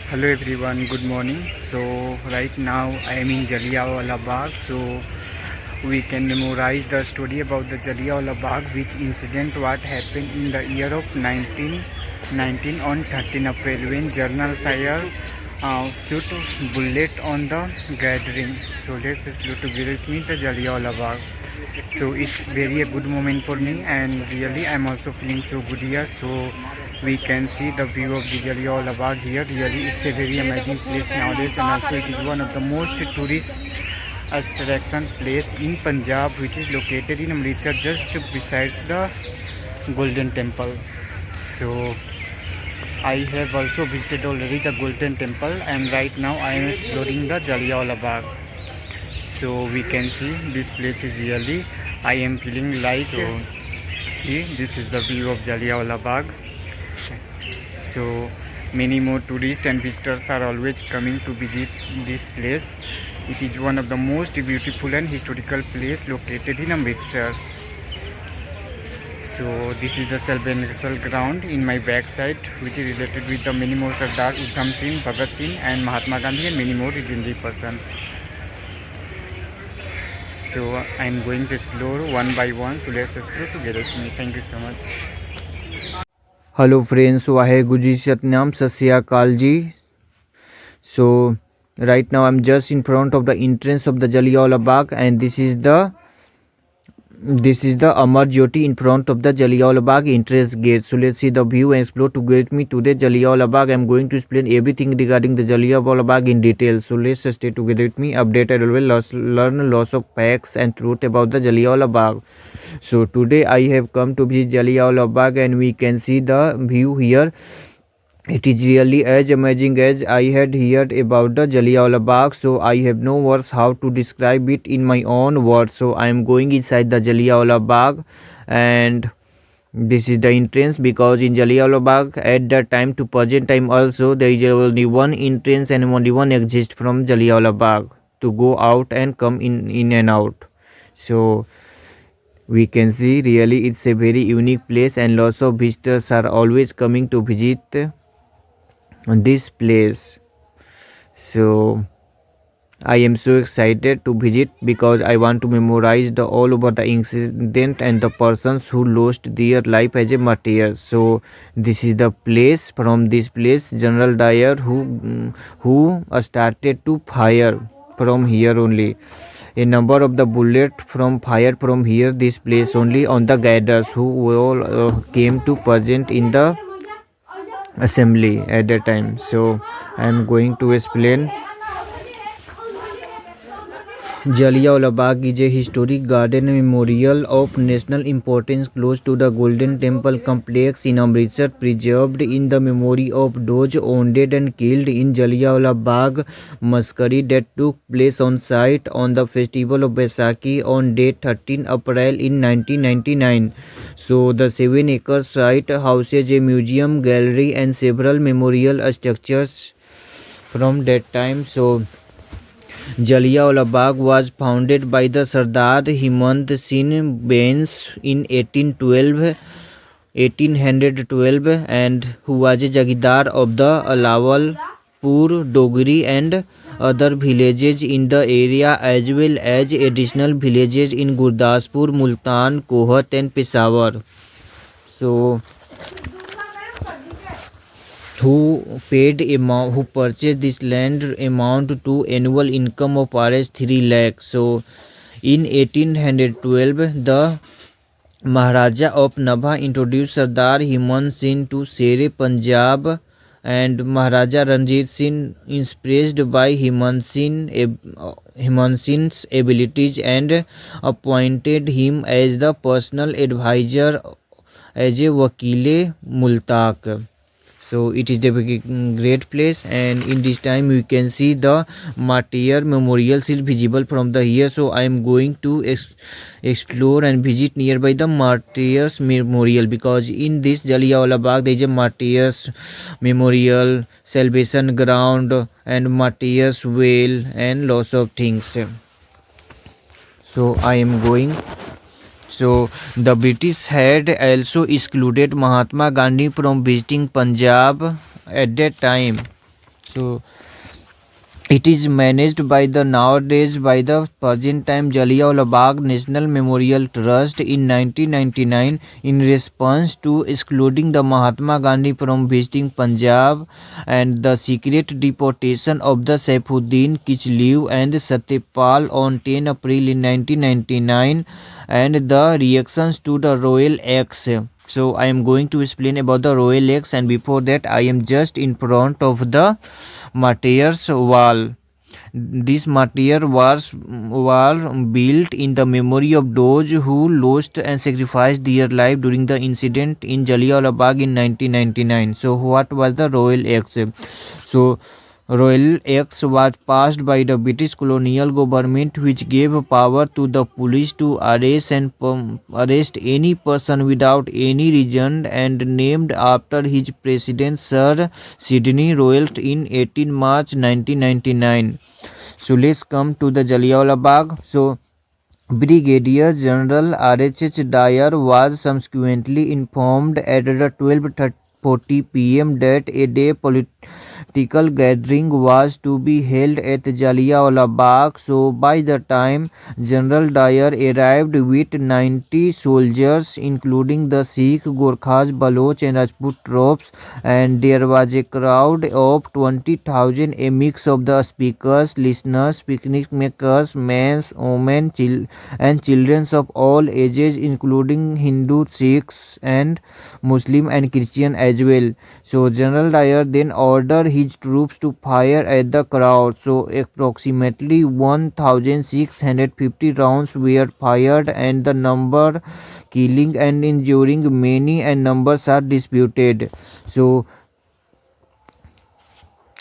Hello everyone, good morning. So right now I am in Jallianwala Bagh. So we can memorize the story about the Jallianwala Bagh, which incident what happened in the year of 1919 on 13 April when General Sayer shoot bullet on the gathering. So let's explore together with me the Jallianwala Bagh. So it's very a good moment for me, and really I'm also feeling so good here. So we can see the view of the Jallianwala Bagh here. Really it's a very amazing place nowadays, and also it is one of the most tourist attraction place in Punjab, which is located in Amritsar just besides the Golden Temple. So I have also visited already the Golden Temple, and right now I am exploring the Jallianwala Bagh. So we can see this place is really I am feeling like see this is the view of Jallianwala Bagh. So many more tourists and visitors are always coming to visit this place. It is one of the most beautiful and historical place located in Amritsar. So this is the celebration ground in my backside, which is related with the many more Sardar Udham Singh, Bhagat Singh and Mahatma Gandhi and many more legendary person. So I am going to explore one by one. So let's explore together with me. Thank you so much. Hello friends, Waheguru Ji Satnam, Sat Sri Akal Ji. So right now I'm just in front of the entrance of the Jallianwala Bagh, and this is the Amar Jyoti in front of the Jallianwala Bagh entrance gate. So let's see the view and explore together with me today Jallianwala Bagh. I'm going to explain everything regarding the Jallianwala Bagh in detail. So let's stay together with me. Updated always learn lots of facts and truth about the Jallianwala Bagh. So today I have come to visit Jallianwala Bagh, and we can see the view here. It is really as amazing as I had heard about the Jallianwala Bagh, so I have no words how to describe it in my own words. So I am going inside the Jallianwala Bagh, and this is the entrance, because in Jallianwala Bagh at that time to present time also there is only one entrance and only one exit from Jallianwala Bagh to go out and come in and out. So we can see really it's a very unique place, and lots of visitors are always coming to visit this place. So I am so excited to visit because I want to memorize the all over the incident and the persons who lost their life as a martyrs. So this is the place. From this place General Dyer who started to fire from here only. A number of the bullet from fire from here this place only on the guiders who all came to present in the assembly at that time. So I am going to explain. Jallianwala Bagh is a historic garden memorial of national importance close to the Golden Temple complex in Amritsar, preserved in the memory of those wounded and killed in Jallianwala Bagh massacre that took place on site on the festival of Baisakhi on date 13 April in 1999. So the 7-acre site houses a museum, gallery and several memorial structures from that time. So Jallianwala Bagh was founded by the Sardar Himant Singh Bains in 1812, and who was a Jagidar of the Alawalpur, Dogri and other villages in the area, as well as additional villages in Gurdaspur, Multan, Kohat and Peshawar. So who purchased this land amount to annual income of Rs 3 lakh. So in 1812 the Maharaja of Nabha introduced Sardar Himant Singh to Sher Punjab, and Maharaja Ranjit Singh, impressed by Himant Singh's abilities, and appointed him as the personal advisor as a Wakile Multak. So it is a great place, and in this time we can see the martyr memorial is visible from the here. So I am going to explore and visit nearby the martyrs memorial, because in this Jallianwala Bagh there is a martyrs memorial, salvation ground and martyrs well and lots of things. So I am going. So the British had also excluded Mahatma Gandhi from visiting Punjab at that time. So it is managed by the nowadays by the present time Jallianwala Bagh National Memorial Trust in 1999 in response to excluding the Mahatma Gandhi from visiting Punjab and the secret deportation of the Saifuddin Kichlew and Satyapal on 10 April in 1999 and the reactions to the Royal Acts. So I am going to explain about the Royal Acts, and before that I am just in front of the Martyrs Wall. This martyr were built in the memory of those who lost and sacrificed their life during the incident in Jallianwala Bagh in 1999. So what was the Royal Acts? So Royal Acts was passed by the British colonial government, which gave power to the police to arrest and arrest any person without any reason, and named after his president Sir Sidney Royal in 18 March 1999. So let's come to the Jallianwala Bagh. So Brigadier General R.H.H. Dyer was subsequently informed at the 12:40 p.m. that a day political gathering was to be held at Jallianwala Bagh. So by the time General Dyer arrived with 90 soldiers, including the Sikh, Gorkhas, Baloch and Rajput troops, and there was a crowd of 20,000, a mix of the speakers, listeners, picnic makers, men, women, and children of all ages, including Hindu, Sikhs and Muslim and Christian as well. So General Dyer then ordered his troops to fire at the crowd. So approximately 1,650 rounds were fired, and the number killing and injuring many and numbers are disputed. So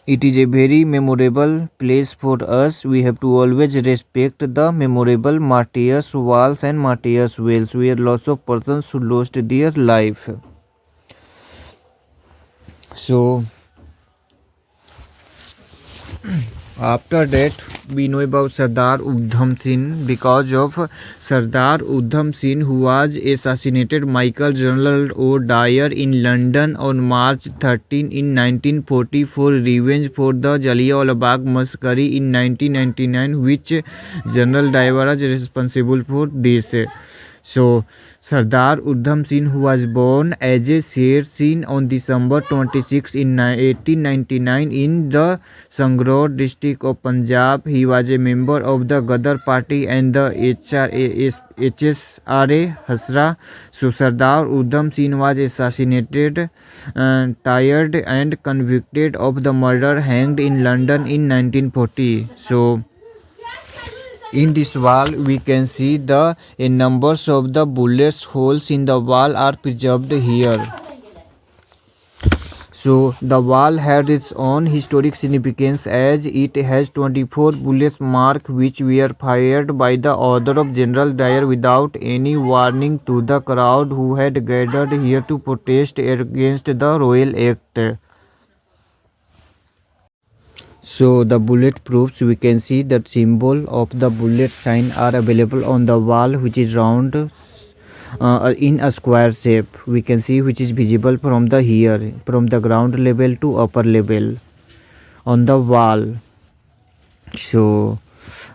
it is a very memorable place for us. We have to always respect the memorable martyrs' walls and martyrs' wells, where lots of persons who lost their life. So after that we know about Sardar Udham Singh. Because of Sardar Udham Singh, who was assassinated Michael General O. Dyer in London on March 13 in 1940 for revenge for the Jallianwala Bagh massacre in 1999, which General Dyer was responsible for this. So Sardar Udham Singh, who was born as a Sher Singh on December 26 in 1899 in the Sangrur district of Punjab, he was a member of the Ghadar party and the HSRA Hasra. So Sardar Udham Singh was assassinated, tried and convicted of the murder, hanged in London in 1940. So in this wall we can see the numbers of the bullets holes in the wall are preserved here. So the wall had its own historic significance, as it has 24 bullets mark which were fired by the order of General Dyer without any warning to the crowd who had gathered here to protest against the Royal Act. So the bullet proofs, we can see that symbol of the bullet sign are available on the wall, which is round in a square shape. We can see which is visible from the here, from the ground level to upper level on the wall. So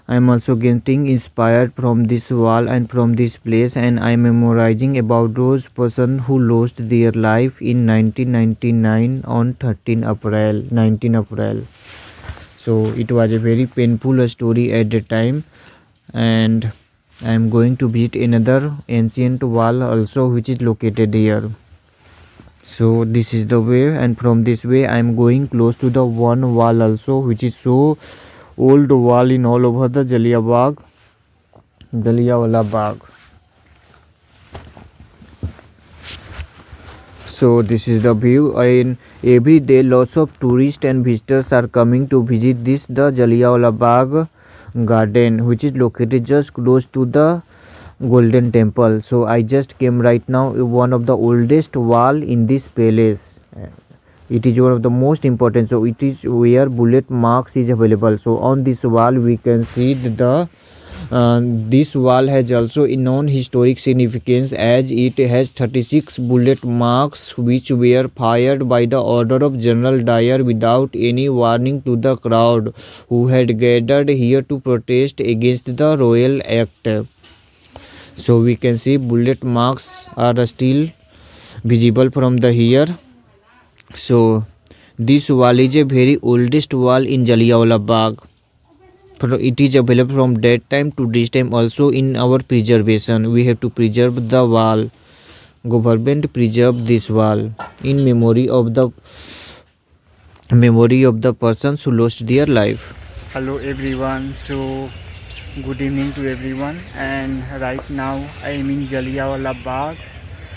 I am also getting inspired from this wall and from this place, and I am memorizing about those persons who lost their life in 1999 on 19 April. So it was a very painful story at the time, and I am going to visit another ancient wall also, which is located here. So this is the way, and from this way I am going close to the one wall also, which is so old wall in all over the Jallianwala Bagh. So this is the view, and every day lots of tourists and visitors are coming to visit this the Jallianwala Bagh garden, which is located just close to the Golden Temple. So I just came right now one of the oldest wall in this palace. It is one of the most important, so it is where bullet marks is available. So on this wall we can see the This wall has also a non-historic significance as it has 36 bullet marks which were fired by the order of General Dyer without any warning to the crowd who had gathered here to protest against the Royal Act. So we can see bullet marks are still visible from the here. So this wall is a very oldest wall in Jallianwala Bagh. It is available from that time to this time also in our preservation. We have to preserve the wall. Government preserve this wall in memory of the persons who lost their life. Hello everyone, so good evening to everyone, and right now I am in Jallianwala Bagh,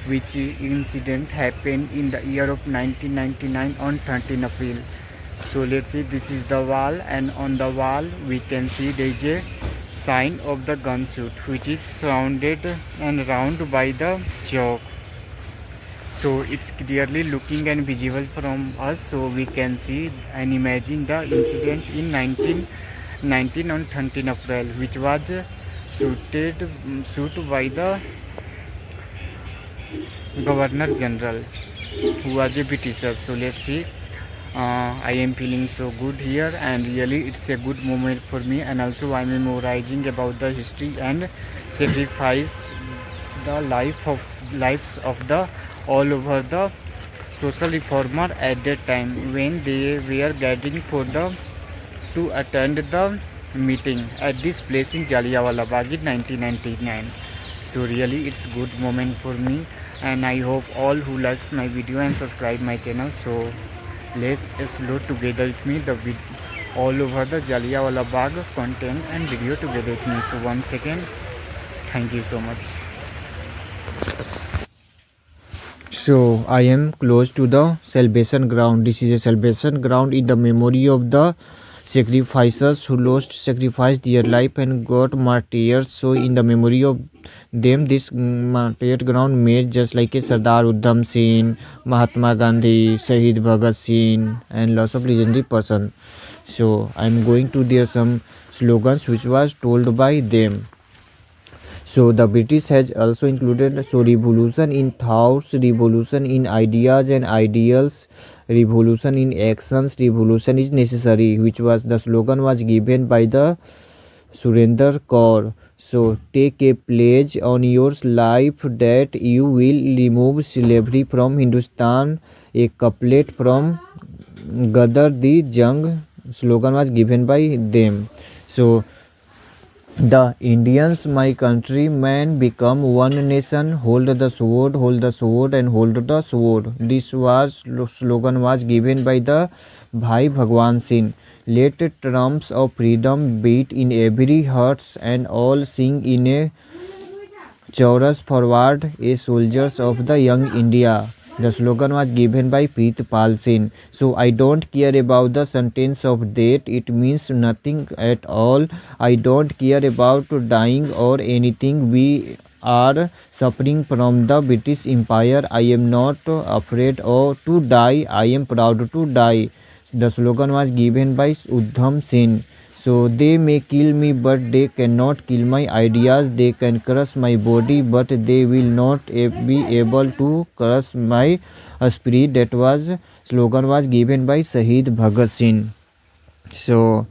which incident happened in the year of 1999 on 13 April. So let's see, this is the wall, and on the wall we can see there is a sign of the gun shoot which is surrounded and round by the chalk. So it's clearly looking and visible from us, so we can see and imagine the incident in 1919 on 13 April, which was shoot by the Governor General, who was a Britisher. So let's see. I am feeling so good here, and really it's a good moment for me, and also I'm memorizing about the history and sacrifice the lives of the all over the social reformer at that time when they were gathering for the to attend the meeting at this place in Jallianwala Bagh in 1999. So really it's good moment for me, and I hope all who likes my video and subscribe my channel. So let's explore together with me the all over the Jallianwala Bagh content and video together with me. So once again, thank you so much. So I am close to the Salvation Ground. This is a Salvation Ground in the memory of the sacrificers who sacrificed their life and got martyrs. So in the memory of them, this martyr ground made just like a Sardar Udham Singh, Mahatma Gandhi, Shahid Bhagat Singh, and lots of legendary person. So I am going to there some slogans which was told by them. So the British has also included revolution in thoughts, revolution in ideas and ideals, revolution in actions, revolution is necessary, which was the slogan was given by the Surinder Kaur. So take a pledge on your life that you will remove slavery from Hindustan. A couplet from Gadar the Jung slogan was given by them. So the Indians, my countrymen, become one nation. Hold the sword, and hold the sword. This slogan was given by the Bhai Bhagwan Singh. Let drums of freedom beat in every heart, and all sing in a chorus forward, a soldiers of the young India. The slogan was given by Preet Pal Singh. So I don't care about the sentence of death. It means nothing at all. I don't care about dying or anything. We are suffering from the British Empire. I am not afraid to die. I am proud to die. The slogan was given by Udham Singh. So they may kill me, but they cannot kill my ideas. They can crush my body, but they will not be able to crush my spirit. That was slogan was given by Shahid Bhagat Singh. So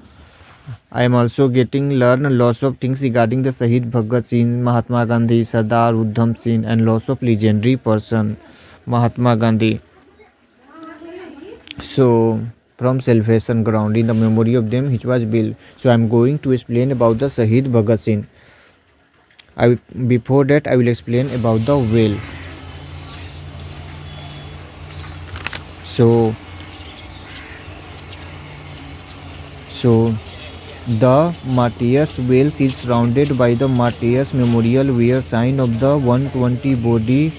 I am also learn lots of things regarding the Shahid Bhagat Singh, Mahatma Gandhi, Sardar Udham Singh, and lots of legendary person Mahatma Gandhi. So from Salvation Ground in the memory of them which was built. So I am going to explain about the Shahid Bhagat Singh. Before that I will explain about the well. So the Martyrs Wells is surrounded by the Martyrs Memorial where sign of the 120 body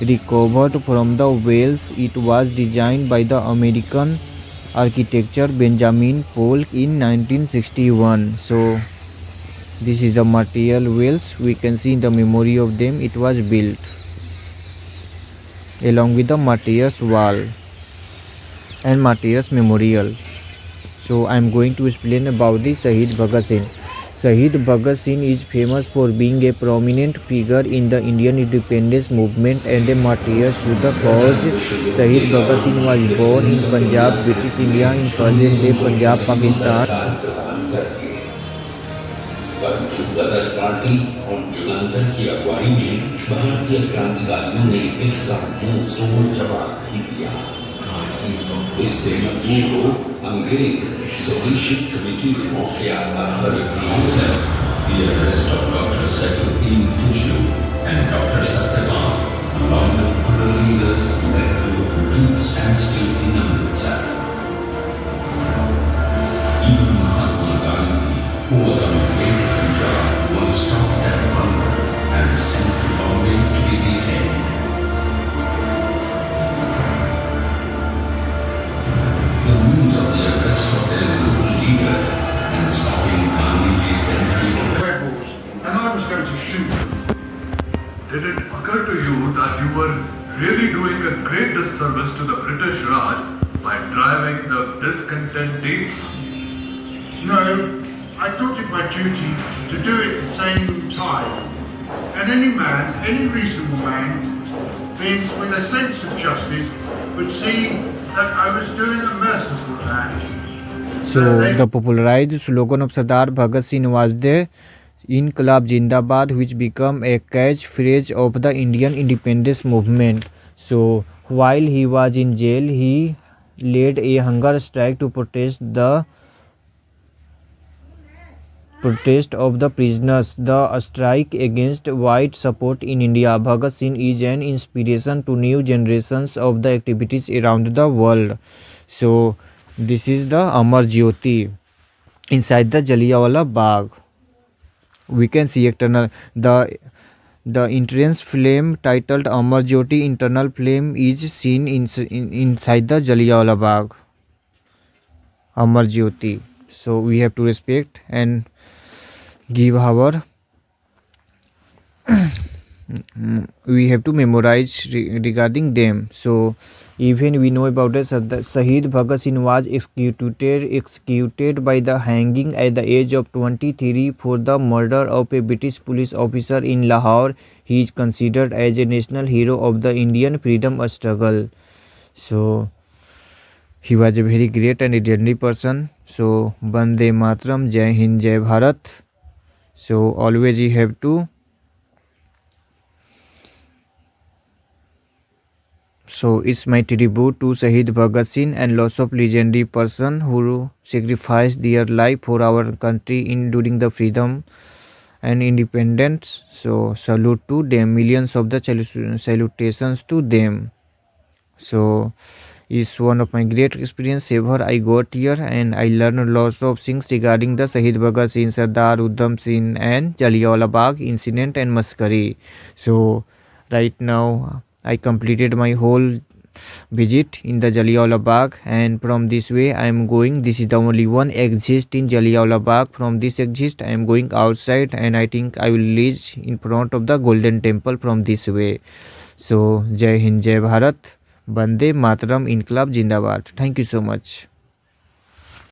recovered from the wells. It was designed by the American architecture Benjamin Polk in 1961. So this is the material wells. We can see in the memory of them it was built along with the Martyrs Wall and Martyrs Memorial. So I am going to explain about the Shahid Bhagat Singh. Shahid Bhagat Singh is famous for being a prominent figure in the Indian independence movement and a martyr to the cause. Shahid Bhagat Singh was born in Punjab, British India, in present-day Punjab, Pakistan. परंतु गदर party और जुलंधर की अगुवाई में भारतीय क्रांतिकारियों ने इसका मुंह तोड़ जवाब भी दिया। इससे मजबूर हो अंग्रेज स्वदेशी कमेटी के मौके आधार पर the arrest of Dr. Saifuddin Kishu and Dr. Satyabam, along with other leaders, led to a complete standstill in Amritsar. Even Mahatma Gandhi, who was on his way to Punjab, was stopped at Bombay and sent to Bombay to be detained. The news of the arrest of their local leaders and stopping Gandhiji's entry into rebels, and I was going to shoot them. Did it occur to you that you were really doing a great disservice to the British Raj by driving the discontent deep? No, I thought it my duty to do it at the same time. And any man, any reasonable man, being with a sense of justice, would see that I was doing a merciful act. So the popularized slogan of Sardar Bhagat Singh was the Inqilab Zindabad, which became a catchphrase of the Indian independence movement. So while he was in jail, he led a hunger strike to protest of the prisoners. The strike against white support in India. Bhagat Singh is an inspiration to new generations of the activities around the world. So this is the Amar Jyoti inside the Jallianwala Bagh. We can see external the entrance flame titled Amar Jyoti. Internal flame is seen inside the Jallianwala Bagh. Amar Jyoti. So we have to respect and give our we have to memorize regarding them. So even we know about this, Shahid Bhagat Singh was executed by the hanging at the age of 23 for the murder of a British police officer in Lahore. He is considered as a national hero of the Indian freedom struggle. So he was a very great and legendary person. So Bande Matram, Jai Hind, Jai Bharat. So always you have to it's my tribute to Shahid Bhagat Singh and lots of legendary person who sacrificed their life for our country during the freedom and independence. So salute to them, millions of the salutations to them. So it's one of my great experience ever I got here, and I learned lots of things regarding the Shahid Bhagat Singh, Sardar Udham Singh and Jallianwala Bagh incident and massacre. So right now I completed my whole visit in the Jallianwala Bagh, and from this way I am going. This is the only one exit in Jallianwala Bagh. From this exit I am going outside, and I think I will reach in front of the Golden Temple from this way. So Jai Hind, Jai Bharat, Bande Mataram, Inqilab Zindabad. Thank you so much.